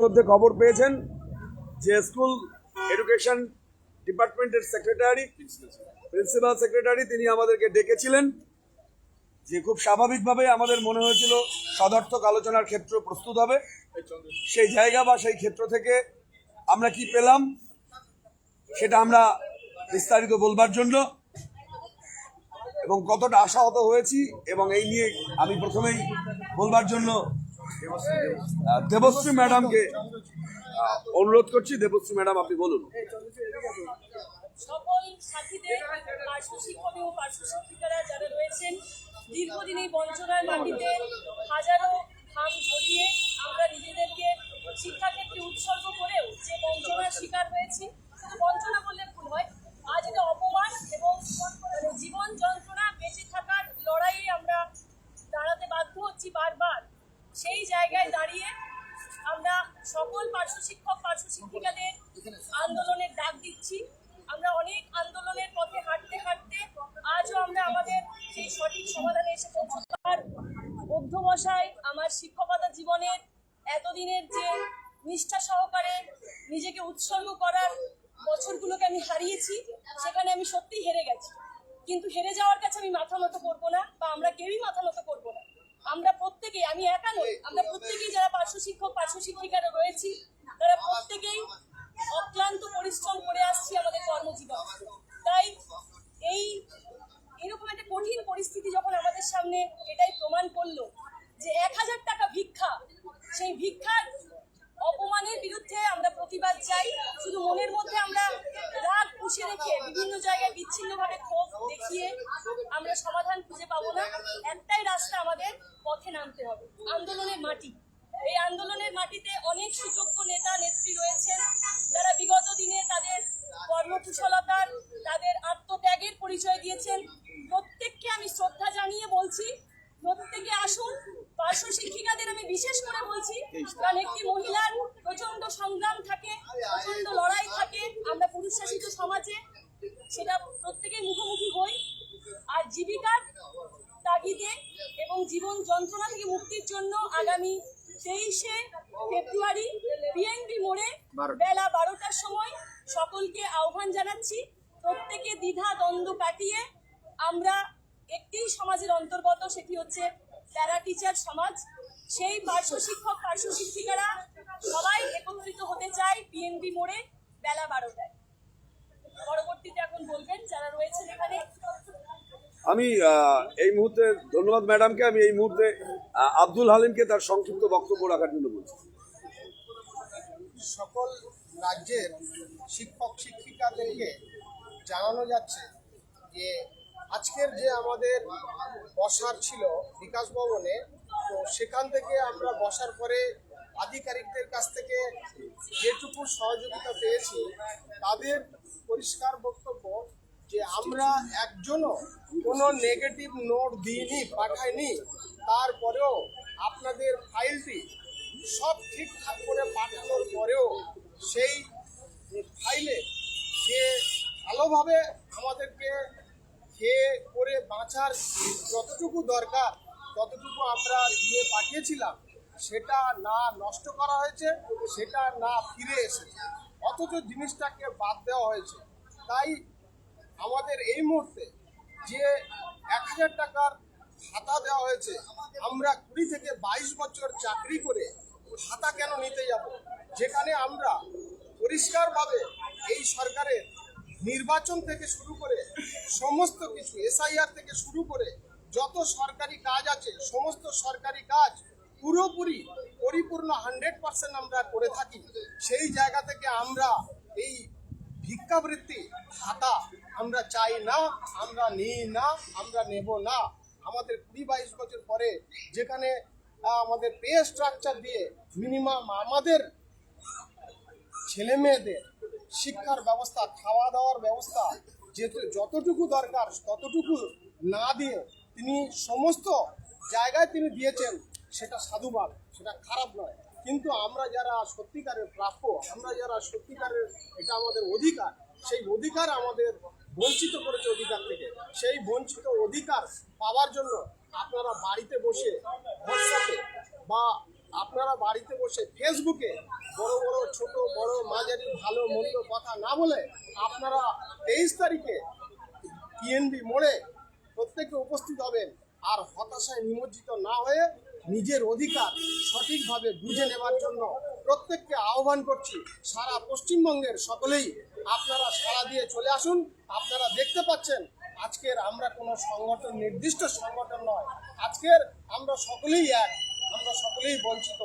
মধ্যে খবর পেয়েছেন যে স্কুল এডুকেশন ডিপার্টমেন্টের সেক্রেটারি প্রিন্সিপাল সেক্রেটারি তিনি আমাদেরকে ডেকেছিলেন, যে খুব স্বাভাবিকভাবে আমাদের মনে হয়েছিল সদর্থক আলোচনার ক্ষেত্র প্রস্তুত হবে। সেই জায়গা বা সেই ক্ষেত্র থেকে আমরা কি পেলাম সেটা আমরা বিস্তারিত বলবার জন্য এবং কতটা আশাহত হয়েছি এবং এই নিয়ে আমি প্রথমেই বলবার জন্য দেবশ্রী ম্যাডামকে অনুরোধ করছি। দেবশ্রী ম্যাডাম, আপনি বলুন। সকল সাথীদের, পার্শ্ব শিক্ষক ও পার্শ্ব শিক্ষিকারা যারা রয়েছেন, দীর্ঘদিন এই বঞ্চনার মাটিতে হাজারো ঘাম ঝরিয়ে আমরা নিজেদেরকে শিক্ষাক্ষেত্রে উৎসর্গ করেও যে বঞ্চনার শিকার হয়েছি, শুধু বঞ্চনা বললে ভুল হয়, আজ এটা অপমান এবং জীবন যন্ত্রণা, বেঁচে থাকার লড়াইয়ে আমরা দাঁড়াতে বাধ্য হচ্ছি বারবার। সেই জায়গায় দাঁড়িয়ে আমরা সকল পার্শ্ব শিক্ষক পার্শ্ব শিক্ষিকাদের আন্দোলনের ডাক দিচ্ছি। আমরা অনেক আন্দোলনের পথে হাঁটতে হাঁটতে আজও আমরা আমাদের সেই সঠিক সমাধানে এসে পৌঁছার অধ্যবসায় আমার শিক্ষকতা জীবনের এতদিনের যে নিষ্ঠা সহকারে নিজেকে উৎসর্গ করার বছরগুলোকে আমি হারিয়েছি, সেখানে আমি সত্যিই হেরে গেছি। কিন্তু হেরে যাওয়ার কাছে আমি মাথা নত করবো না, বা আমরা কেউই মাথা নত করবো না। আমরা প্রত্যেকেই, আমি একা নই, আমরা প্রত্যেকেই যারা পার্শ্ব শিক্ষক পার্শ্ব শিক্ষিকারা রয়েছি তারা প্রত্যেকেই অক্লান্ত পরিশ্রম করে আসছি আমাদের কর্মজীবন। তাই এরকম একটা কঠিন পরিস্থিতি যখন আমাদের সামনে এটাই প্রমাণ করলো যে 1000 টাকা ভিক্ষা, সেই ভিক্ষার অপমানের বিরুদ্ধে আমরা প্রতিবাদ চাই। শুধু মনের মধ্যে আমরা রাগ পুষে রেখে বিভিন্ন জায়গায় বিচ্ছিন্নভাবে ক্ষোভ দেখিয়ে আমরা সমাধান খুঁজে পাবো না। একটাই রাস্তা, আমাদের পথে নামতে হবে, আন্দোলনের মাটি। এই আন্দোলনের মাটিতে অনেক সুযোগ্য নেতা নেত্রী রয়েছেন যারা বিগত দিনে তাদের কর্মকুশলতার, তাদের আত্মত্যাগের পরিচয় দিয়েছেন। প্রত্যেককে আমি শ্রদ্ধা জানিয়ে বলছি, প্রত্যেকে আসুন। পার্শ্ব শিক্ষিকাদের আমি বিশেষ করে বলছি, কারণ একটি মহিলার প্রচন্ড সংগ্রাম থাকে, প্রচন্ড লড়াই থাকে, আমরা পুরুষ শাসিত সমাজে সেটা প্রত্যেকেই মুখোমুখি হই। আর জীবিকার তাগিদে এবং জীবন যন্ত্রণা থেকে মুক্তির জন্য আগামী 23শে ফেব্রুয়ারি পিএনবি মোড়ে বেলা 12টার সময় সকলকে আহ্বান জানাচ্ছি। প্রত্যেকে দ্বিধা দ্বন্দ্ব কাটিয়ে আমরা একটি সমাজের অন্তর্গত, সেটি হচ্ছে প্যারা টিচার সমাজ। সেই পার্শ্ব শিক্ষক পার্শ্ব শিক্ষিকারা সবাই একত্রিত হতে চায় পিএনবি মোড়ে বেলা 12টায়। পরবর্তীতে এখন বলবেন যারা রয়েছেন এখানে। আমি এই মুহূর্তে ধন্যবাদ ম্যাডামকে। আমি এই মুহূর্তে আব্দুল হালিমকে তার সংক্ষিপ্ত বক্তব্য রাখার জন্য বলছি। সকল রাজ্যের শিক্ষক শিক্ষিকাদেরকে জানানো যাচ্ছে যে আজকের যে আমাদের বসার ছিল বিকাশ ভবনে, তো সেখান থেকে আমরা বসার পরে আধিকারিকদের কাছ থেকে যেটুকু সহযোগিতা পেয়েছি তাদের পরিষ্কার বক্তব্য যে আমরা একজনও কোনো নেগেটিভ নোট দিইনি, পাঠাইনি। তারপরেও আপনাদের ফাইলটি সব ঠিকঠাক করে পাঠানোর পরেও সেই ফাইলে যে ভালোভাবে আমাদেরকে খেয়ে করে বাঁচার যতটুকু দরকার ততটুকু আমরা দিয়ে পাঠিয়েছিলাম, সেটা না নষ্ট করা হয়েছে, সেটা না ফিরে এসেছে, অথচ জিনিসটাকে বাদ দেওয়া হয়েছে। তাই আমাদের এই মুহূর্তে যে 1000 টাকার ভাতা দেওয়া হয়েছে, আমরা 20 থেকে 22 বছর চাকরি করে ভাতা কেন নিতে যাব, যেখানে আমরা পরিষ্কারভাবে এই সরকারের নির্বাচন থেকে শুরু করে সমস্ত কিছু, এসআইআর থেকে শুরু করে যত সরকারি কাজ আছে, সমস্ত সরকারি কাজ পুরোপুরি পরিপূর্ণ 100% আমরা করে থাকি। সেই জায়গা থেকে আমরা এই ভিক্ষাবৃত্তি ভাতা আমরা চাই না, আমরা নিই না, আমরা নেব না। আমাদের 20-22 বছর পরে যেখানে আমাদের পে স্ট্রাকচার দিয়ে মিনিমাম আমাদের ছেলে মেয়েদের শিক্ষার ব্যবস্থা, খাওয়া দাওয়ার ব্যবস্থা যতটুকু দরকার ততটুকু না দিয়ে তিনি সমস্ত জায়গায় তিনি দিয়েছেন, সেটা সাধুবাদ, সেটা খারাপ নয়। কিন্তু আমরা যারা সত্যিকারের প্রাপ্য, আমরা যারা সত্যিকারের এটা আমাদের অধিকার, সেই অধিকার আমাদের বঞ্চিত করেছে অধিকার থেকে। সেই বঞ্চিত অধিকার পাওয়ার জন্য আপনারা বাড়িতে বসে হোয়াটসঅ্যাপে বা আপনারা বাড়িতে বসে ফেসবুকে বড় বড় ছোট বড় মাঝারি ভালো মন্দ কথা না বলে আপনারা 23 তারিখে পিএনবি মোড়ে প্রত্যেকে উপস্থিত হবেন। আর হতাশায় নিমজ্জিত না হয়ে নিজের অধিকার সঠিকভাবে বুঝে নেবার জন্য প্রত্যেককে আহ্বান করছি। সারা পশ্চিমবঙ্গের সকলেই আপনারা সাড়া দিয়ে চলে আসুন। আপনারা দেখতে পাচ্ছেন আজকের আমরা কোনো সংগঠন, নির্দিষ্ট সংগঠন নয়, আজকের আমরা সকলেই এক, আমরা সকলেই বঞ্চিত।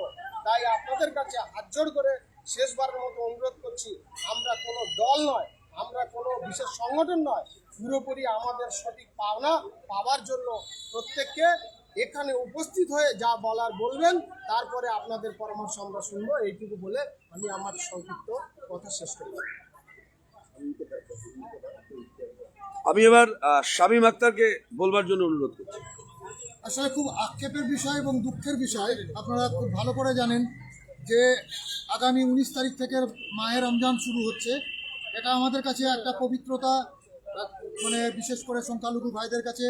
তাই আপনাদের কাছে হাত জোড় করে শেষবারের মতো অনুরোধ করছি, আমরা কোনো দল নয়, আমরা কোনো বিশেষ সংগঠন নয়, পুরোপুরি আমাদের সঠিক পাওনা পাওয়ার জন্য প্রত্যেককে এখানে উপস্থিত হয়ে যা বলার বলবেন, তারপরে আপনাদের পরামর্শ আমরা শুনবো। এইটুকু বলে আমি আমার সংক্ষিপ্ত কথা শেষ করব। আমি এবার শামীম আক্তারকে বলবার জন্য অনুরোধ করছি। আসলে খুব আক্ষেপের বিষয় এবং দুঃখের বিষয়। আপনারা খুব ভালো করে জানেন যে আগামী 19 তারিখ থেকে মাহে রমজান শুরু হচ্ছে। এটা আমাদের কাছে একটা পবিত্রতা, মানে বিশেষ করে সংখ্যালঘু ভাইদের কাছে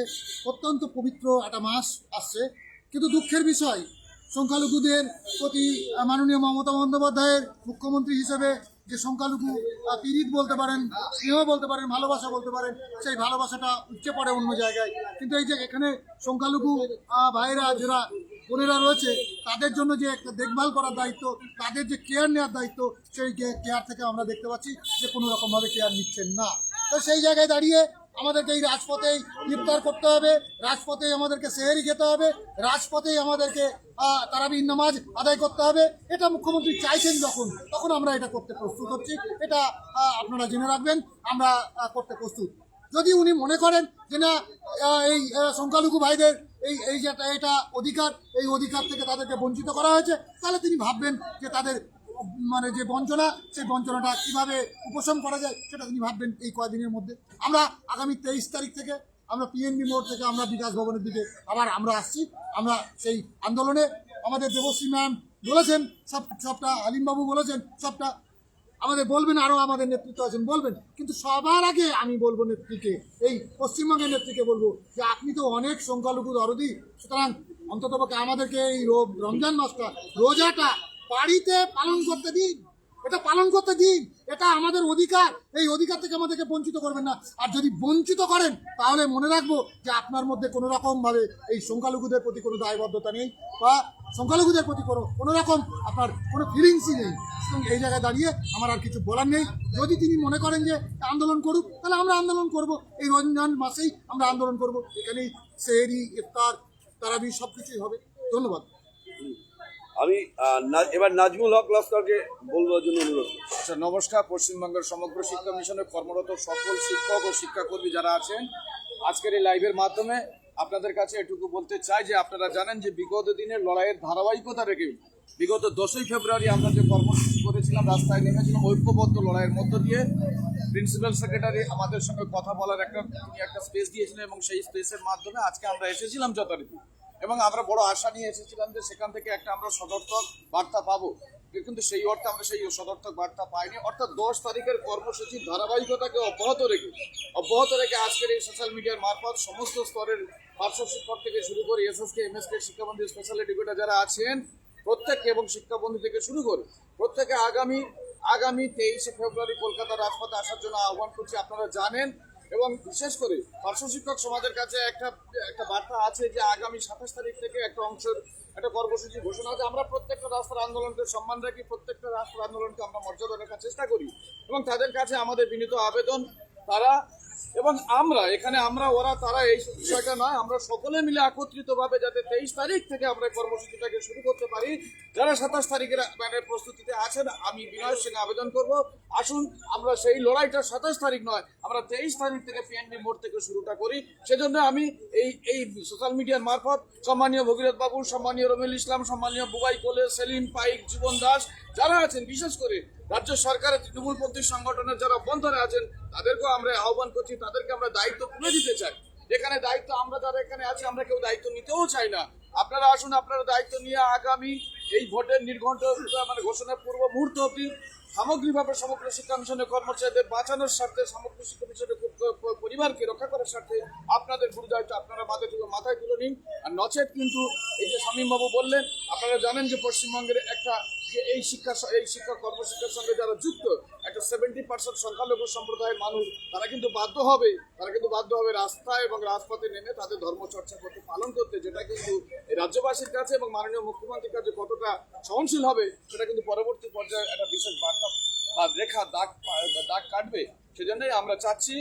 অত্যন্ত পবিত্র একটা মাস আসছে। কিন্তু দুঃখের বিষয়, সংখ্যালঘুদের প্রতি মাননীয় মমতা বন্দ্যোপাধ্যায়ের মুখ্যমন্ত্রী হিসেবে যে সংখ্যালঘু পীড়িত বলতে পারেন, স্নেহ বলতে পারেন, ভালোবাসা বলতে পারেন, সেই ভালোবাসাটা উপচে পড়ে অন্য জায়গায়। কিন্তু এই যে এখানে সংখ্যালঘু ভাইরা যারা বোনেরা রয়েছে, তাদের জন্য যে একটা দেখভাল করার দায়িত্ব, তাদের যে কেয়ার নেওয়ার দায়িত্ব, সেই কেয়ার থেকে আমরা দেখতে পাচ্ছি যে কোনো রকমভাবে কেয়ার নিচ্ছেন না। তো সেই জায়গায় দাঁড়িয়ে আমাদেরকে এই রাজপথেই ইফতার করতে হবে, রাজপথেই আমাদেরকে সেহরি খেতে হবে, রাজপথেই আমাদেরকে তারাবির নামাজ আদায় করতে হবে। এটা মুখ্যমন্ত্রী চাইছেন যখন, তখন আমরা এটা করতে প্রস্তুত হচ্ছি। এটা আপনারা জেনে রাখবেন, আমরা করতে প্রস্তুত। যদি উনি মনে করেন যে না, এই সংখ্যালঘু ভাইদের এই যে এটা অধিকার, এই অধিকার থেকে তাদেরকে বঞ্চিত করা হয়েছে, তাহলে তিনি ভাববেন যে তাদের মানে যে বঞ্চনা, সেই বঞ্চনাটা কিভাবে উপশম করা যায় সেটা তিনি ভাববেন এই কয়েকদিনের মধ্যে। আমরা আগামী 23 তারিখ থেকে আমরা পিএনবি মোড় থেকে আমরা বিকাশ ভবনের দিকে আবার আমরা আসছি। আমরা সেই আন্দোলনে আমাদের দেবশ্রী ম্যাম বলেছেন, সবটা আলিমবাবু বলেছেন, সবটা আমাদের বলবেন, আরও আমাদের নেতৃত্ব আছেন বলবেন। কিন্তু সবার আগে আমি বলবো নেত্রীকে, এই পশ্চিমবঙ্গের নেত্রীকে বলবো যে আপনি তো অনেক সংখ্যালঘু দরদি, সুতরাং অন্ততপক্ষে আমাদেরকে এই রমজান মাসটা, রোজাটা বাড়িতে পালন করতে দিন, এটা পালন করতে দিন। এটা আমাদের অধিকার, এই অধিকার থেকে আমাদেরকে বঞ্চিত করবেন না। আর যদি বঞ্চিত করেন তাহলে মনে রাখবো যে আপনার মধ্যে কোনো রকমভাবে এই সংখ্যালঘুদের প্রতি কোনো দায়বদ্ধতা নেই, বা সংখ্যালঘুদের প্রতি কোনো রকম আপনার কোনো ফিলিংসই নেই। এই জায়গায় দাঁড়িয়ে আমার আর কিছু বলার নেই। যদি তিনি মনে করেন যে আন্দোলন করুক, তাহলে আমরা আন্দোলন করব। এই রমজান মাসেই আমরা আন্দোলন করব। এখানেই সেহরি, ইফতার, তারাবি সব কিছুই হবে। ধন্যবাদ। আমি এবার নাজমুল হক লস্করকে বলবার জন্য অনুরোধ করছি। আচ্ছা, নমস্কার। পশ্চিমবঙ্গের সমগ্র শিক্ষা মিশনে কর্মরত সকল শিক্ষক ও শিক্ষাকর্মী যারা আছেন, আজকের এই লাইভের মাধ্যমে আপনাদের কাছে এটুকু বলতে চাই যে আপনারা জানেন যে বিগত দিনের লড়াইয়ের ধারাবাহিকতা রেখে বিগত 10ই ফেব্রুয়ারি আমরা যে কর্মসূচি করেছিলাম, রাস্তায় নেমেছিলাম ঐক্যবদ্ধ লড়াইয়ের মধ্য দিয়ে। প্রিন্সিপাল সেক্রেটারি আমাদের সঙ্গে কথা বলার একটা স্পেস দিয়েছিলেন এবং সেই স্পেসের মাধ্যমে আজকে আমরা এসেছিলাম যথারীতি, এবং আমরা বড় আশা নিয়ে এসেছিলাম যে সেখান থেকে একটা আমরা সদর্থক বার্তা পাবো। কিন্তু সেই অর্থে আমরা সেই সদর্থক বার্তা পাইনি। অর্থাৎ 10 তারিখের কর্মসূচির ধারাবাহিকতাকে অব্যাহত রেখে আজকের এই সোশ্যাল মিডিয়ার মারফত সমস্ত স্তরের পার্শ্ব শিক্ষক থেকে শুরু করে এসএসকে, এমএসকে, শিক্ষাবন্ধী, স্পেশাল এডুকেটর যারা আছেন প্রত্যেককে, এবং শিক্ষাবন্ধী থেকে শুরু করে প্রত্যেকে আগামী 23শে ফেব্রুয়ারি কলকাতা রাজপথে আসার জন্য আহ্বান করছি। আপনারা জানেন, এবং বিশেষ করে পার্শ্ব শিক্ষক সমাজের কাছে একটা বার্তা আছে যে আগামী 27 তারিখ থেকে একটা কর্মসূচি ঘোষণা আছে। আমরা প্রত্যেকটা রাস্তার আন্দোলনকে সম্মান রাখি, প্রত্যেকটা রাস্তার আন্দোলনকে আমরা মর্যাদা রাখার চেষ্টা করি, এবং তাদের কাছে আমাদের বিনীত আবেদন, তারা এবং আমরা ওরা তারা এই বিষয়টা নয়, আমরা সকলে মিলে একত্রিতভাবে যাতে 23 তারিখ থেকে আমরা কর্মসূচিটাকে শুরু করতে পারি। যারা 27 তারিখের প্রস্তুতিতে আছেন, আমি বিনয়ের সঙ্গে আবেদন করব, আসুন আমরা সেই লড়াইটা 27 তারিখ নয়, আমরা 23 তারিখ থেকে পিএনবি মোড় থেকে শুরুটা করি। সেজন্য আমি এই সোশ্যাল মিডিয়ার মারফত সম্মানীয় ভগীরথ বাবু, সম্মানীয় রবিউল ইসলাম, সম্মানীয় বুবাই কোলে, সেলিম পাইক, জীবন দাস যারা আছেন, বিশেষ করে রাজ্য সরকারের তৃণমূলপন্থী সংগঠনের যারা অভ্যন্তরে আছেন, তাদেরকেও আমরা আহ্বান করছি, তাদেরকে আমরা দায়িত্ব তুলে দিতে চাই। যেখানে দায়িত্ব আমরা যারা এখানে আছি, আমরা কেউ দায়িত্ব নিতেও চাই না। আপনারা আসুন, আপনারা দায়িত্ব নিয়ে আগামী এই ভোটের নির্ঘণ্ট ঘোষণার পূর্ব মুহূর্ত অবধি সামগ্রিকভাবে সমগ্র শিক্ষা মিশনের কর্মচারীদের বাঁচানোর স্বার্থে সমগ্র শিক্ষা মিশনের খুব পরিবারকে রক্ষা করার স্বার্থে আপনাদের গুরু দায়িত্ব আপনারা মাথায় তুলে নিন। আর নচেত কিন্তু এই যে শামীমবাবু বললেন, আপনারা জানেন যে পশ্চিমবঙ্গের একটা যে এই শিক্ষা কর্মশিক্ষার সঙ্গে যারা যুক্ত একটা 70% সংখ্যালঘু সম্প্রদায়ের মানুষ, তারা কিন্তু বাধ্য হবে রাস্তায় এবং রাজপথে নেমে তাদের ধর্মচর্চা করতে, পালন করতে, যেটা কিন্তু এই রাজ্যবাসীর কাছে এবং মাননীয় মুখ্যমন্ত্রীর কাছে কতটা সহনশীল হবে সেটা কিন্তু পরবর্তী পর্যায়ে একটা বিশেষ বার্তা বা রেখা দাগ কাটবে। সেজন্যই আমরা চাচ্ছি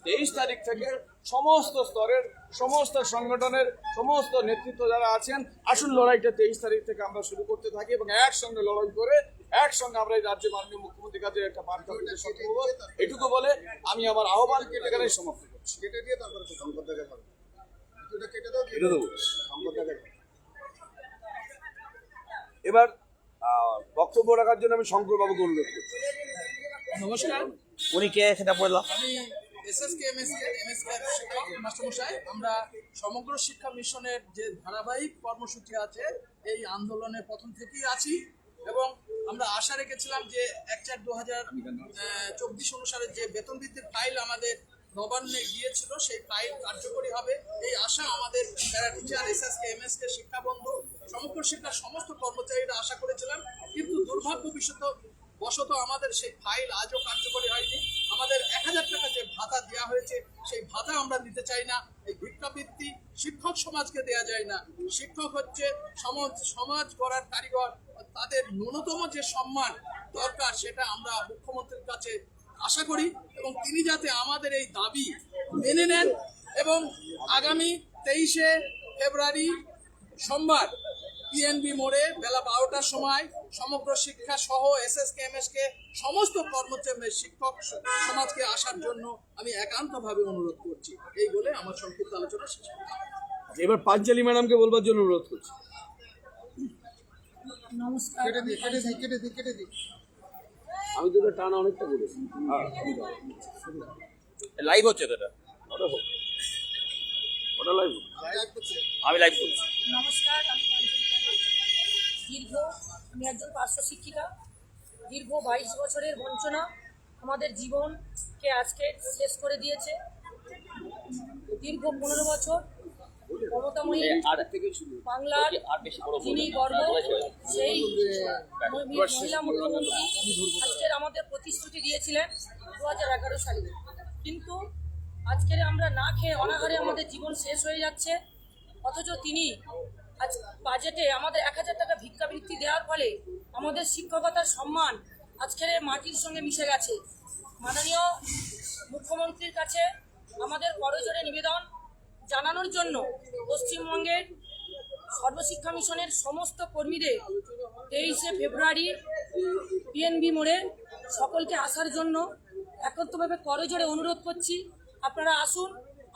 23 তারিখ থেকে সমস্ত স্তরের সমস্ত সংগঠনের সমস্ত নেতৃত্ব যারা আছেন, আসুন লড়াইটা 23 তারিখ থেকে আমরা শুরু করতে থাকি এবং একসঙ্গে লড়াই করে একসঙ্গে আমরা এই রাজ্যে মাননীয় মুখ্যমন্ত্রীর কাছে একটা বার্তা দিতে সক্ষম হবো। এটুকু বলে আমি আমার আহ্বান এখানেই সমাপ্ত করছি। কেটে দিয়ে তারপরে তো সম্পদ দেখা যাবে। এটা কেটে দাও, কেটে দেবো। সম্পদ দেখা যাবে। এবার বক্তব্য রাখার জন্য আমি শঙ্করবাবুকে অনুরোধ করছি। নমস্কার, উনি কে সেটা বললাম। আমি এসএসকে এমএসকে শিক্ষক মাস্টারমশাই। আমরা সমগ্র শিক্ষা মিশনের যে ধারাবাহিক কর্মসূচি আছে এই আন্দোলনের প্রথম থেকেই আছি এবং আমরা আশা রেখেছিলাম যে 1/4/2024 অনুসারে যে বেতন বৃদ্ধির ফাইল আমাদের নবান্নে গিয়েছিল সেই ফাইল কার্যকরী হবে এই আশা আমাদের প্যারা টিচার, এসএসকে এমএসকে শিক্ষা বন্ধু, সমগ্র শিক্ষার সমস্ত কর্মচারীরা আশা করেছিলাম। কিন্তু দুর্ভাগ্যবশত আমাদের সেই ফাইল আজও কার্যকরী হয়নি। আমাদের 1000 টাকা যে ভাতা দেওয়া হয়েছে সেই ভাতা আমরা নিতে চাই না। এই ভিক্ষাবৃত্তি শিক্ষক সমাজকে দেয়া যায় না। শিক্ষক হচ্ছে সমাজ গড়ার কারিগর, তাদের ন্যূনতম যে সম্মান দরকার সেটা আমরা মুখ্যমন্ত্রীর কাছে আশা করি এবং তিনি যাতে আমাদের এই দাবি মেনে নেন এবং আগামী 23শে ফেব্রুয়ারি সোমবার পিএনবি মোড়ে বেলা 12টার সময় সমগ্র শিক্ষা সহ এসএসকে এমএসকে সমস্ত কর্মচারী শিক্ষক সমাজকে আসার জন্য আমি একান্তভাবে অনুরোধ করছি। এই বলে আমার সংক্ষিপ্ত আলোচনা শেষ করছি। এবার পাঞ্চালী ম্যাডামকে বলবার জন্য অনুরোধ করছি। নমস্কার, কেটে দিই। আমি তোকে টানা অনেকটা বলেছি। লাইভ হচ্ছে তো এটা, ওটা লাইভ আমি লাইভ করছি। নমস্কার, আমি পাঞ্চালী ম্যাডাম। আমি একজন পার্শ্ব শিক্ষিকা। দীর্ঘ 22 বছরের বঞ্চনা আমাদের জীবনকে আজকে শেষ করে দিয়েছে। দীর্ঘ 15 বছর মমতাময়ী বাংলার যিনি গর্ব, সেই মহিলা মুখ্যমন্ত্রী আজকের আমাদের প্রতিশ্রুতি দিয়েছিলেন 2011 সালে, কিন্তু আজকের আমরা না খেয়ে অনাহারে আমাদের জীবন শেষ হয়ে যাচ্ছে। অথচ তিনি আজ বাজেটে আমাদের 1000 টাকা ভিক্ষাবৃত্তি দেওয়ার ফলে আমাদের শিক্ষকতার সম্মান আজকের মাটির সঙ্গে মিশে গেছে। মাননীয় মুখ্যমন্ত্রীর কাছে আমাদের করজোড়ে নিবেদন জানানোর জন্য পশ্চিমবঙ্গের সর্বশিক্ষা মিশনের সমস্ত কর্মীদের 23শে ফেব্রুয়ারি পিএনবি মোড়ে সকলকে আসার জন্য একত্রভাবে করজোড়ে অনুরোধ করছি। আপনারা আসুন,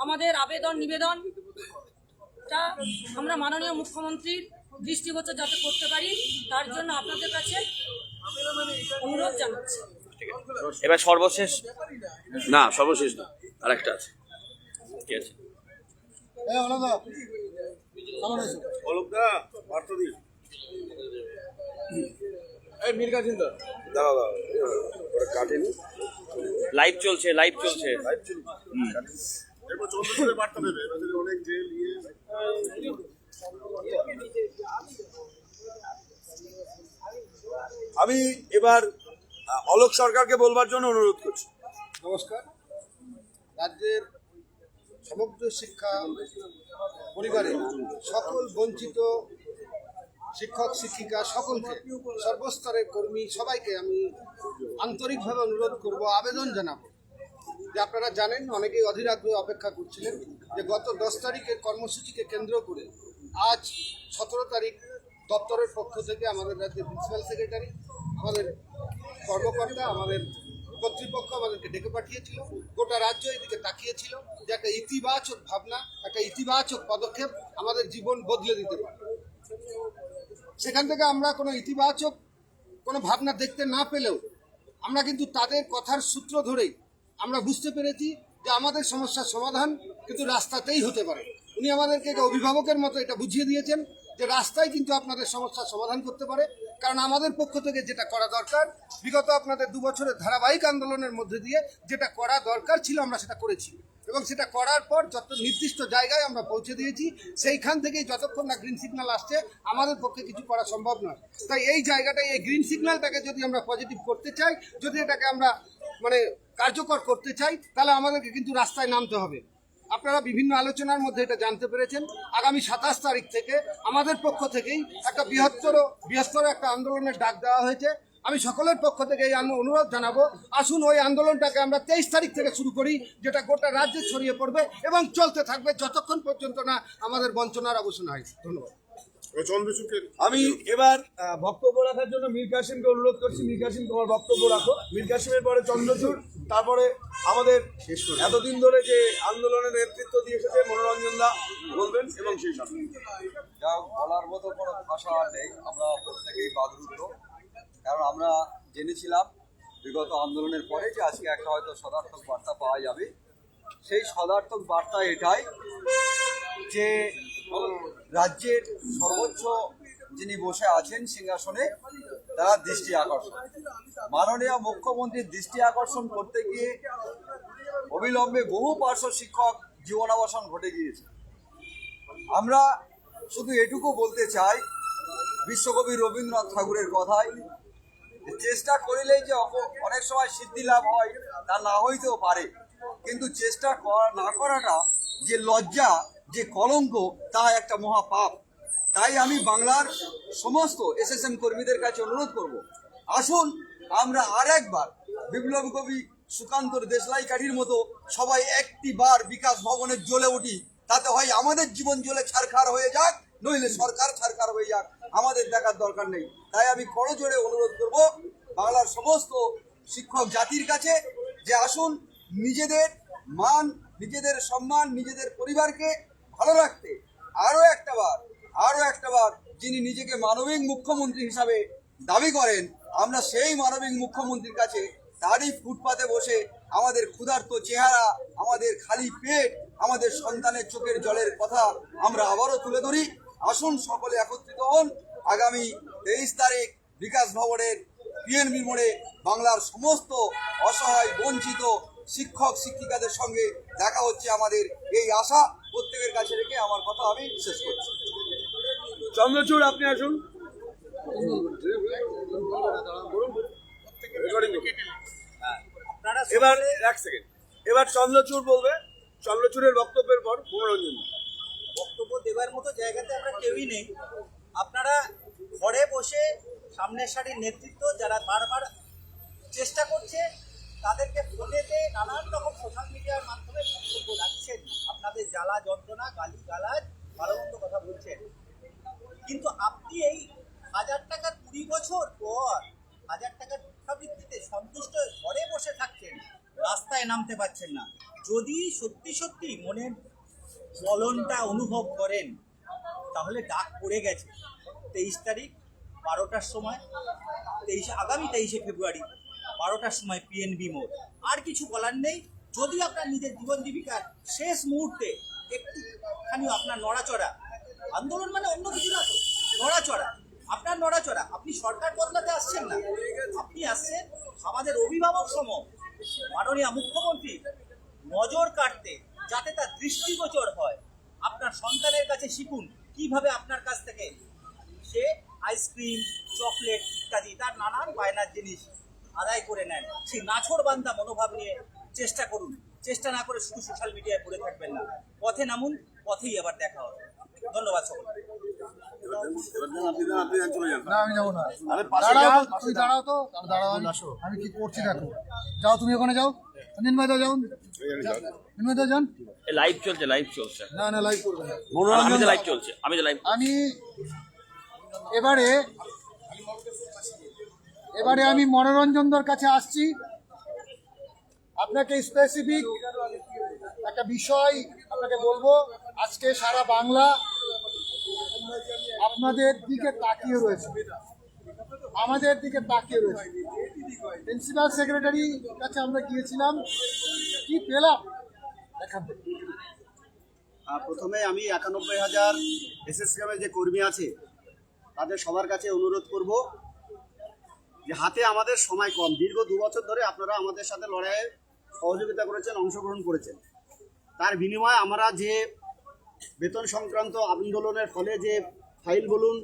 আমাদের আবেদন নিবেদনটা আমরা মাননীয় মুখ্যমন্ত্রীর দৃষ্টিগোচর যাতে করতে পারি তার জন্য আপনাদের কাছে অনুরোধ জানাচ্ছি। এবার সর্বশেষ না, সর্বশেষ না, আর একটা আছে। ঠিক আছে, অলোকদা বার্তা দিন। এই মীর কাসিম দা, দাঁড়া ওটা কাটেনি। লাইভ চলছে। এরপর 14 করে বার্তা দেবে, অনেক জেল ইয়ে। আমি এবার অলোক সরকারকে বলবার জন্য অনুরোধ করছি। নমস্কার। রাজ্যের সমগ্র শিক্ষা পরিবারে সকল বঞ্চিত শিক্ষক শিক্ষিকা সকলকে, সর্বস্তরের কর্মী সবাইকে আমি আন্তরিকভাবে অনুরোধ করব, আবেদন জানাবো যে আপনারা জানেন, অনেকেই অধীর আগ্রহে অপেক্ষা করছিলেন যে গত 10 তারিখের কর্মসূচিকে কেন্দ্র করে আজ 17 তারিখ দপ্তরের পক্ষ থেকে আমাদের রাজ্যের প্রিন্সিপাল সেক্রেটারি, আমাদের কর্মকর্তা, আমাদের কর্তৃপক্ষ আমাদেরকে ডেকে পাঠিয়েছিল। গোটা রাজ্য এদিকে তাকিয়েছিল যে একটা ইতিবাচক ভাবনা, একটা ইতিবাচক পদক্ষেপ আমাদের জীবন বদলে দিতে পারে। সেখান থেকে আমরা কোনো ইতিবাচক কোনো ভাবনা দেখতে না পেলেও আমরা কিন্তু তাদের কথার সূত্র ধরেই আমরা বুঝতে পেরেছি যে আমাদের সমস্যার সমাধান কিন্তু রাস্তাতেই হতে পারে। উনি আমাদেরকে অভিভাবকের মতো এটা বুঝিয়ে দিয়েছেন যে রাস্তায় কিন্তু আপনাদের সমস্যার সমাধান করতে পারে। কারণ আমাদের পক্ষ থেকে যেটা করা দরকার, বিগত আপনাদের 2 বছরের ধারাবাহিক আন্দোলনের মধ্যে দিয়ে যেটা করা দরকার ছিল আমরা সেটা করেছি, এবং সেটা করার পর যত নির্দিষ্ট জায়গায় আমরা পৌঁছে দিয়েছি, সেইখান থেকেই যতক্ষণ না গ্রিন সিগন্যাল আসছে আমাদের পক্ষে কিছু করা সম্ভব নয়। তাই এই জায়গাটায় এই গ্রিন সিগন্যালটাকে যদি আমরা পজিটিভ করতে চাই, যদি এটাকে আমরা মানে কার্যকর করতে চাই, তাহলে আমাদেরকে কিন্তু রাস্তায় নামতে হবে। আপনারা বিভিন্ন আলোচনার মধ্যে এটা জানতে পেরেছেন। আগামী 27 তারিখ থেকে আমাদের পক্ষ থেকেই একটা বৃহত্তর একটা আন্দোলনের ডাক দেওয়া হয়েছে। আমি সকলের পক্ষ থেকে এই অনুরোধ জানাবো, আসুন ওই আন্দোলনটাকে আমরা 23 তারিখ থেকে শুরু করি, যেটা গোটা রাজ্যে ছড়িয়ে পড়বে এবং চলতে থাকবে যতক্ষণ পর্যন্ত না আমাদের বঞ্চনার অবসান হয়। ধন্যবাদ। আমি এবার বক্তব্য রাখার জন্য মীর কাসিমকে অনুরোধ করছি। মীর কাসিম, তোমার বক্তব্য রাখো। মীর কাসিমের পরে চন্দ্রচূড়, তারপরে আমাদের এতদিন ধরে যে আন্দোলনের নেতৃত্ব দিয়ে এসেছে মনোরঞ্জন দা বলবেন, এবং সেই সাথে যা বলার মতো কোনো ভাষা আর নেই। আমরা প্রত্যেকেই বাদরুদ্ধ, কারণ আমরা জেনেছিলাম বিগত আন্দোলনের পরে যে আজকে একটা হয়তো সদার্থক বার্তা পাওয়া যাবে। সেই সদার্থক বার্তা এটাই যে রাজ্যের সর্বোচ্চ যিনি বসে আছেন সিংহাসনে, তার দৃষ্টি আকর্ষণ, মাননীয় মুখ্যমন্ত্রীর দৃষ্টি আকর্ষণ করতে গিয়ে অবিলম্বে বহু পার্শ্ব শিক্ষক জীবনাবসান ঘটে গিয়েছে। আমরা শুধু এটুকু বলতে চাই, বিশ্বকবি রবীন্দ্রনাথ ঠাকুরের কথায়, চেষ্টা করিলেই যে অনেক সময় সিদ্ধি লাভ হয় তা না হইতেও পারে, কিন্তু চেষ্টা না করাটা যে লজ্জা, যে কলঙ্ক, তা একটা মহাপাপ। তাই আমি বাংলার সমস্ত এসএসএম কর্মীদের কাছে অনুরোধ করব, আসুন আমরা আর একবার বিপ্লবী কবি সুকান্তর দেশলাই কাঠির মতো সবাই একটি বার বিকাশ ভবনের জ্বলে উঠি। তাতে হয় আমাদের জীবন জ্বলে ছারখার হয়ে যাক, নইলে সরকার ছারখার হয়ে যাক, আমাদের দেখার দরকার নেই। তাই আমি করজোড়ে অনুরোধ করব বাংলার সমস্ত শিক্ষক জাতির কাছে যে আসুন নিজেদের মান, নিজেদের সম্মান, নিজেদের পরিবারকে ভালো রাখতে আরও একটা বার যিনি নিজেকে মানবিক মুখ্যমন্ত্রী হিসাবে দাবি করেন, আমরা সেই মানবিক মুখ্যমন্ত্রীর কাছে তারই ফুটপাতে বসে আমাদের ক্ষুধার্ত চেহারা, আমাদের খালি পেট, আমাদের সন্তানের চোখের জলের কথা আমরা আবারও তুলে ধরি। আসুন সকলে একত্রিত হন। আগামী 23 তারিখ বিকাশ ভবনের পিএনবি মোড়ে বাংলার সমস্ত অসহায় বঞ্চিত শিক্ষক শিক্ষিকাদের সঙ্গে দেখা হচ্ছে আমাদের, এই আশা প্রত্যেকের কাছে রেখে আমার কথা আমি শেষ করছি। চন্দ্রচূড়, আপনি আসুন। এবার এক সেকেন্ড, এবার চন্দ্রচূড় বলবে। চন্দ্রচূড়ের বক্তব্যের পর মনোরঞ্জন। বক্তব্য দেওয়ার মতো জায়গাতে আমরা কেউই নেই। আপনারা ঘরে বসে সামনের সারির নেতৃত্ব যারা বারবার চেষ্টা করছে, তাদেরকে ফোনেতে নানান রকম সোশ্যাল মিডিয়ার মাধ্যমে বক্তব্য রাখছেন, আপনাদের জ্বালা যন্ত্রণা, গালি গালাজ, ভালো মন্দ কথা বলছেন। কিন্তু আপনি এই 1000 টাকার 20 বছর পর 1000 টাকার ভিক্ষাবৃত্তিতে সন্তুষ্ট হয়ে ঘরে বসে থাকছেন, রাস্তায় নামতে পারছেন না। যদি সত্যি সত্যি মনের জ্বলনটা অনুভব করেন, তাহলে ডাক পড়ে গেছে 23 তারিখ 12টার সময়, আগামী 23শে ফেব্রুয়ারি 12টার সময় পিএনবি মোড়। আর কিছু বলার নেই। যদি আপনার নিজের জীবন জীবিকার শেষ মুহূর্তে একটুখানি আপনার নড়াচড়া, আন্দোলন মানে অন্য কিছু না, তো নড়াচড়া, আপনার নড়াচড়া, আপনি সরকার বদলাতে আসছেন না, আপনি আসছেন আমাদের অভিভাবক সম মাননীয় মুখ্যমন্ত্রী নজর কাটতে, যাতে তার দৃষ্টিগোচর হয়। আপনার সন্তানের কাছে শিখুন কিভাবে আপনার কাছ থেকে সে আইসক্রিম, চকলেট ইত্যাদি তার নানান বায়নার জিনিস আদায় করে নেন। সেই নাছোড়বান্দা মনোভাব নিয়ে চেষ্টা করুন। চেষ্টা না করে শুধু সোশ্যাল মিডিয়ায় পড়ে থাকবেন না, পথে নামুন, পথেই আবার দেখা হবে। ধন্যবাদ সকলকে। না, আমি যাবো না। দাঁড়াও, তুই দাঁড়াও তো, দাঁড়াও, আমি কি করছি দেখো। যাও, তুমি ওখানে যাও। অঞ্জন ভাই যাও, অঞ্জন ভাই যান। লাইভ চলছে। না, লাইভ করবে না। আমি তো লাইভ চলছে, আমি এবারে আমি মনোরঞ্জনদের কাছে আসছি। আপনাকে স্পেসিফিক একটা বিষয় আপনাকে বলবো। আজকে সারা বাংলা আপনাদের দিকে তাকিয়ে রয়েছে, আমাদের দিকে তাকিয়ে রয়েছে। প্রিন্সিপাল সেক্রেটারি কাছে আমরা গিয়েছিলাম, কি পেলাম দেখান। প্রথমে আমি 91,000 এসএসকেএমের যে কর্মী আছে তাদের সবার কাছে অনুরোধ করব যে হাতে আমাদের সময় কম, দীর্ঘ 2 বছর ধরে আপনারা আমাদের সাথে লড়াইয়ে সহযোগিতা করেছেন, অংশগ্রহণ করেছেন। তার বিনিময়ে আমরা যে বেতন সংক্রান্ত আন্দোলনের ফলে যে ফাইল বলুন,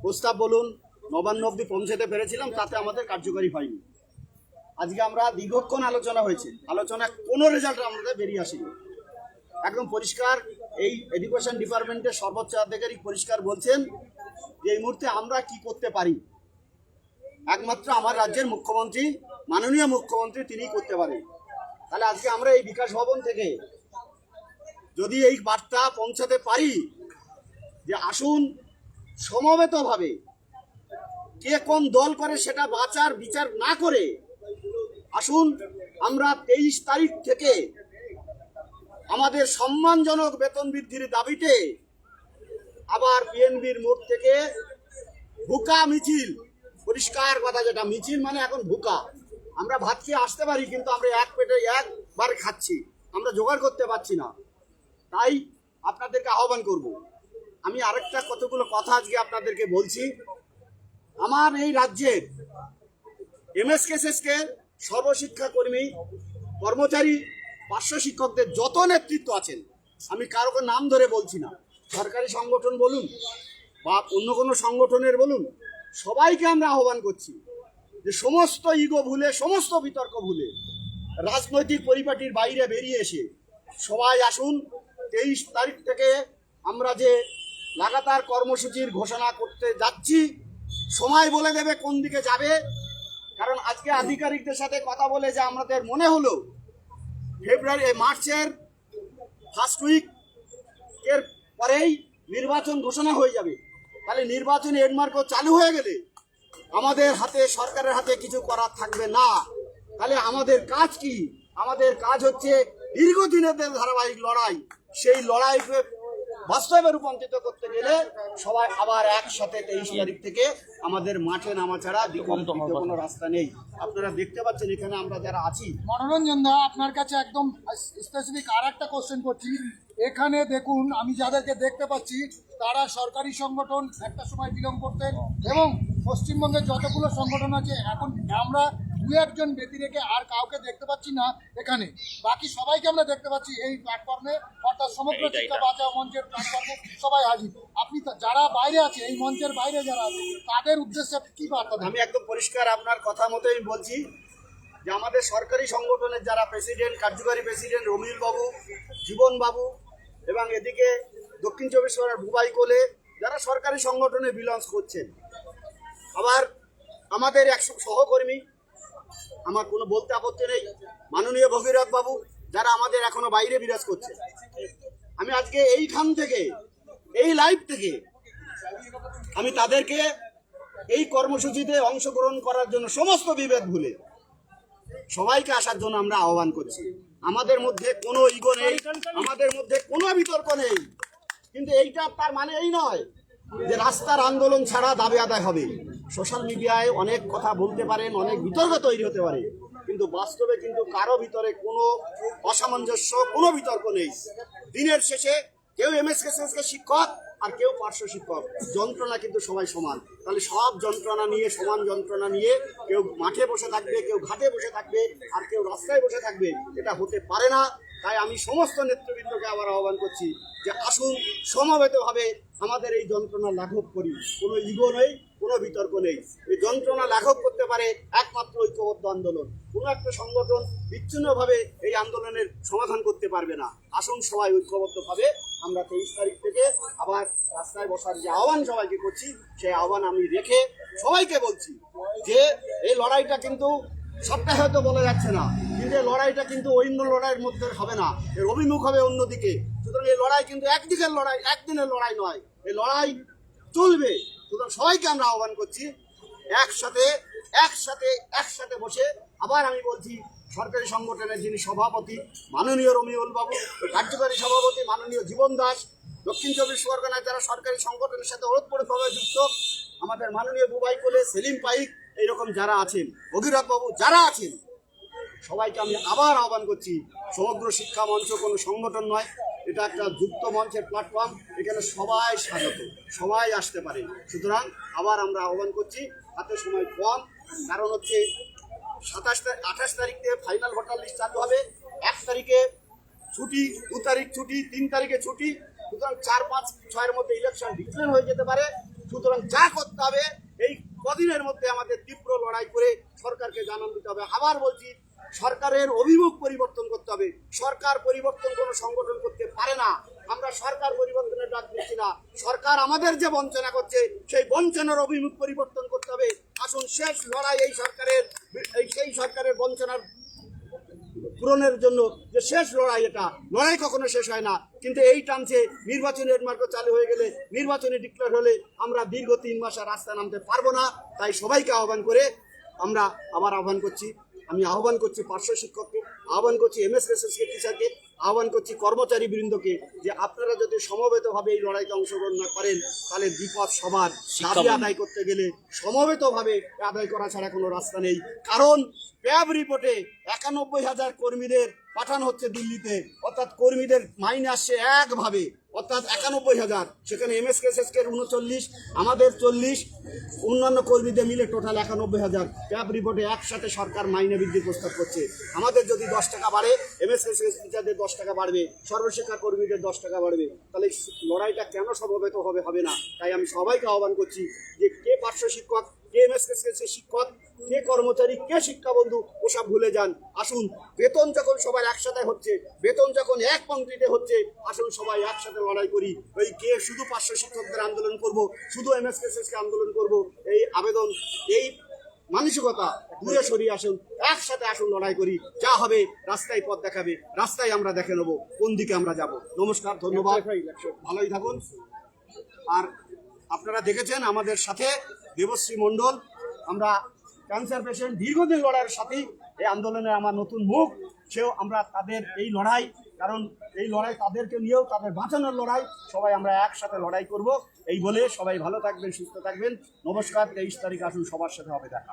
প্রস্তাব বলুন, নবান্ন অবধি পৌঁছাতে পেরেছিলাম, তাতে আমাদের কার্যকরী হয়নি। আজকে আমরা দীর্ঘক্ষণ আলোচনা হয়েছে, আলোচনা কোনো রেজাল্ট আমাদের বেরিয়ে আসেনি। একদম পরিষ্কার এই এডুকেশন ডিপার্টমেন্টের সর্বোচ্চ আধিকারিক পরিষ্কার বলছেন যে এই মুহূর্তে আমরা কি করতে পারি, একমাত্র আমার রাজ্যের মুখ্যমন্ত্রী, মাননীয় মুখ্যমন্ত্রী তিনিই করতে পারেন। তাহলে আজকে আমরা এই বিকাশ ভবন থেকে যদি এই বার্তা পৌঁছাতে পারি যে আসুন সমবেতভাবে, কে কোন দল করে সেটা বাঁচার বিচার না করে আসুন আমরা 23 তারিখ থেকে আমাদের সম্মানজনক বেতন বৃদ্ধির দাবিতে আবার পিএনবির মোড় থেকে ভুকা মিছিল, পরিষ্কার কথা, যেটা মিছিল মানে এখন ভুকা। আমরা ভাত খেয়ে আসতে পারি, কিন্তু আমরা এক পেটে একবার খাচ্ছি, আমরা জোগাড় করতে পারছি না। তাই আপনাদেরকে আহ্বান করব, আমি আরেকটা কতগুলো কথা আজকে আপনাদেরকে বলছি। আমার এই রাজ্যের এমএসকেএসকে সর্বশিক্ষা কর্মী, কর্মচারী, পার্শ্ব শিক্ষকদের যত নেতৃত্ব আছেন, আমি কারো নাম ধরে বলছি না, সরকারি সংগঠন বলুন বা অন্য কোনো সংগঠনের বলুন, সবাইকে আমরা আহ্বান করছি যে সমস্ত ইগো ভুলে, সমস্ত বিতর্ক ভুলে, রাজনৈতিক পরিপাটির বাইরে বেরিয়ে এসে সবাই আসুন। 23 তারিখ থেকে আমরা যে লাগাতার কর্মসূচির ঘোষণা করতে যাচ্ছি, সময় বলে দেবে কোন দিকে যাবে। কারণ আজকে আধিকারিকদের সাথে কথা বলে যে আমাদের মনে হলো মার্চের ফার্স্ট উইক এর পরেই নির্বাচন ঘোষণা হয়ে যাবে। তাহলে নির্বাচনী এডমার্কও চালু হয়ে গেলে আমাদের হাতে, সরকারের হাতে কিছু করার থাকবে না। তাহলে আমাদের কাজ কি? আমাদের কাজ হচ্ছে দীর্ঘদিনের ধারাবাহিক লড়াই। সেই লড়াইকে বাস্তবে রূপান্তরিত করতে গেলে সবাই আবার একসাথে 23 তারিখ থেকে আমাদের মাঠে নামা ছাড়া দ্বিতীয় কোনো রাস্তা নেই। আপনারা দেখতে পাচ্ছেন এখানে আমরা যারা আছি। মনোরঞ্জন দা, আপনার কাছে একদম স্পেসিফিক আর একটা কোশ্চেন করছি। এখানে দেখুন, আমি যাদেরকে দেখতে পাচ্ছি তারা সরকারি সংগঠন, একটা সময় বিলং করতেন, এবং পশ্চিমবঙ্গের যতগুলো সংগঠন আছে এখন আমরা 2-1 ব্যক্তি রেখে আর কাউকে দেখতে পাচ্ছি না এখানে। বাকি সবাইকে আমরা দেখতে পাচ্ছি এই প্ল্যাটফর্মে, অর্থাৎ সমগ্র শিক্ষা বাঁচাও মঞ্চের প্ল্যাটফর্মে সবাই হাজির। আপনি যারা বাইরে আছে, এই মঞ্চের বাইরে যারা আছে, তাদের উদ্দেশ্যে কি বার্তা দেন? আমি একদম পরিষ্কার আপনার কথা মতোই বলছি যে আমাদের সরকারি সংগঠনের যারা প্রেসিডেন্ট, কার্যকারী প্রেসিডেন্ট রমিল বাবু, জীবন বাবু, এবং এদিকে দক্ষিণ 24 পরগনার বুবাই কোলে, যারা সরকারি সংগঠনে বিলংস করছেন, আবার আমাদের এক সহকর্মী, আমার কোনো বলতে আপত্তি নেই, মাননীয় ভগীরথ বাবু, যারা আমাদের এখনো বাইরে বিরাজ করছে। আমি আজকে এইখান থেকে, এই লাইভ থেকে আমি তাদেরকে এই কর্মসূচিতে অংশগ্রহণ করার জন্য সমস্ত বিভেদ ভুলে সবাইকে আসার জন্য আমরা আহ্বান করছি। আমাদের মধ্যে কোনো ইগো নেই, আমাদের মধ্যে কোনো বিতর্ক নেই, কিন্তু এইটা তার মানে এই নয় যে রাস্তার আন্দোলন ছাড়া দাবি আদায় হবে। সোশ্যাল মিডিয়ায় অনেক কথা বলতে পারেন, অনেক বিতর্ক তৈরি হতে পারে, কিন্তু বাস্তবে কিন্তু কারো ভিতরে কোনো অসামঞ্জস্য, কোনো বিতর্ক নেই। দিনের শেষে কেউ এমএসকেএসকে শিক্ষক আর কেউ পার্শ্ব শিক্ষক, যন্ত্রণা কিন্তু সবাই সমান। তাহলে সব যন্ত্রণা নিয়ে, সমান যন্ত্রণা নিয়ে কেউ মাঠে বসে থাকবে, কেউ ঘাটে বসে থাকবে, আর কেউ রাস্তায় বসে থাকবে, এটা হতে পারে না। তাই আমি সমস্ত নেতৃবৃন্দকে আবার আহ্বান করছি যে আসুন সমবেতভাবে আমাদের এই যন্ত্রণা লাঘব করি। কোনো ইগো নেই, কোনো বিতর্ক নেই। এই যন্ত্রণা লাঘব করতে পারে একমাত্র ঐক্যবদ্ধ আন্দোলন। কোনো একটা সংগঠন বিচ্ছিন্নভাবে এই আন্দোলনের সমাধান করতে পারবে না। আসুন সবাই ঐক্যবদ্ধভাবে আমরা 23 তারিখ থেকে আবার রাস্তায় বসার যে আহ্বান সবাইকে করছি, সেই আহ্বান আমি রেখে সবাইকে বলছি যে এই লড়াইটা কিন্তু সবটাই হয়তো বলা যাচ্ছে না, কিন্তু এই লড়াইটা কিন্তু অন্য লড়াইয়ের মধ্যে হবে না, এর অভিমুখ হবে অন্যদিকে। সুতরাং এই লড়াই কিন্তু একদিকের লড়াই, একদিনের লড়াই নয়, এই লড়াই চলবে। সুতরাং সবাইকে আমরা আহ্বান করছি একসাথে বসে, আবার আমি বলছি, সরকারি সংগঠনের যিনি সভাপতি মাননীয় রমিউল বাবু, কার্যকারী সভাপতি মাননীয় জীবন দাস, দক্ষিণ 24 পরগনায় যারা সরকারি সংগঠনের সাথে ওতপ্রোতভাবে যুক্ত আমাদের মাননীয় বুবাই কোলে, সেলিম পাইক, এইরকম যারা আছেন, ভগীরথ বাবু যারা আছেন, সবাইকে আমি আবার আহ্বান করছি। সমগ্র শিক্ষা মঞ্চ কোনো সংগঠন নয়, এটা একটা যুক্ত মঞ্চের প্ল্যাটফর্ম, এখানে সবাই স্বাগত, সবাই আসতে পারে। সুতরাং আবার আমরা আহ্বান করছি, হাতে সময় কম, কারণ হচ্ছে 28 তারিখ থেকে ফাইনাল ভোটার লিস্ট চালু হবে, 1 তারিখে ছুটি, 2 তারিখ ছুটি, 3 তারিখে ছুটি, সুতরাং 4, 5, 6 এর মধ্যে ইলেকশন ডিক্লেয়ার হয়ে যেতে পারে। সুতরাং যা করতে হবে এই কদিনের মধ্যে আমাদের তীব্র লড়াই করে সরকারকে জানান দিতে হবে। আবার বলছি, সরকারের অভিমুখ পরিবর্তন করতে হবে। সরকার পরিবর্তন কোনো সংগঠন করতে পারে না। আমরা সরকার পরিবর্তনের ডাক দিচ্ছি না, সরকার আমাদের যে বঞ্চনা করছে সেই বঞ্চনার অভিমুখ পরিবর্তন করতে হবে। আসুন শেষ লড়াই সেই সরকারের বঞ্চনার পূরণের জন্য, যে শেষ লড়াই, এটা লড়াই কখনো শেষ হয় না, কিন্তু এই টানছে নির্বাচনী নেটমার্ক চালু হয়ে গেলে, নির্বাচনী ডিক্লেয়ার হলে আমরা দীর্ঘ 3 মাস আর রাস্তায় নামতে পারবো না। তাই সবাইকে আহ্বান করে আমরা আবার আহ্বান করছি, আমি আহ্বান করছি পার্শ্ব শিক্ষককে, আহ্বান করছি এমএসএসকে টিচারকে, আহ্বান করছি কর্মচারী বৃন্দকে, যে আপনারা যদি সমবেতভাবে এই লড়াইতে অংশগ্রহণ না করেন তাহলে বিপদ সবার। দাবি আদায় করতে গেলে সমবেতভাবে আদায় করা ছাড়া কোনো রাস্তা নেই। কারণ প্যাব রিপোর্টে 91,000 কর্মীদের পাঠানো হচ্ছে দিল্লিতে, অর্থাৎ কর্মীদের মাইনে আসছে একভাবে, অর্থাৎ 91,000, সেখানে এমএসকেএসকে 39, আমাদের 40, অন্যান্য কর্মীদের মিলে টোটাল 91,000। ক্যাব রিপোর্টে একসাথে সরকার মাইনে বৃদ্ধির প্রস্তাব করছে। আমাদের যদি 10 টাকা বাড়ে, এমএসকেএস টিচারদের 10 টাকা বাড়বে, সর্বশিক্ষা কর্মীদের 10 টাকা বাড়বে, তাহলে লড়াইটা কেন সমবেত হবে না? তাই আমি সবাইকে আহ্বান করছি যে কে পার্শ্ব শিক্ষক, কে এমএসকেএস শিক্ষক, কে কর্মচারী, কে শিক্ষাবন্ধু, ওসব ভুলে যান। আসুন বেতন যখন সবার একসাথে হচ্ছে, বেতন যখন এক পংক্তিতে হচ্ছে, আসুন সবাই একসাথে লড়াই করি। ওই কে শুধু পার্শ্ব শিক্ষকদের আন্দোলন করব, শুধু এমএসকেএসকে আন্দোলন করব, এই আবেদন, এই মানসিকতা দূরে সরিয়ে আসুন, একসাথে আসুন লড়াই করি। যা হবে রাস্তায় পথ দেখাবে, রাস্তায় আমরা দেখে নেবো কোন দিকে আমরা যাব। নমস্কার, ধন্যবাদ, ভালোই থাকুন। আর আপনারা দেখেছেন আমাদের সাথে দেবশ্রী মণ্ডল, আমরা ক্যান্সার পেশেন্ট, দীর্ঘদিন লড়াইয়ের সাথেই এই আন্দোলনে আমার নতুন মুখ, সেও আমরা তাদের এই লড়াই, কারণ এই লড়াই তাদেরকে নিয়েও, তাদের বাঁচানোর লড়াই, সবাই আমরা একসাথে লড়াই করব। এই বলে সবাই ভালো থাকবেন, সুস্থ থাকবেন। নমস্কার, 23 তারিখ আসুন, সবার সাথে হবে দেখা।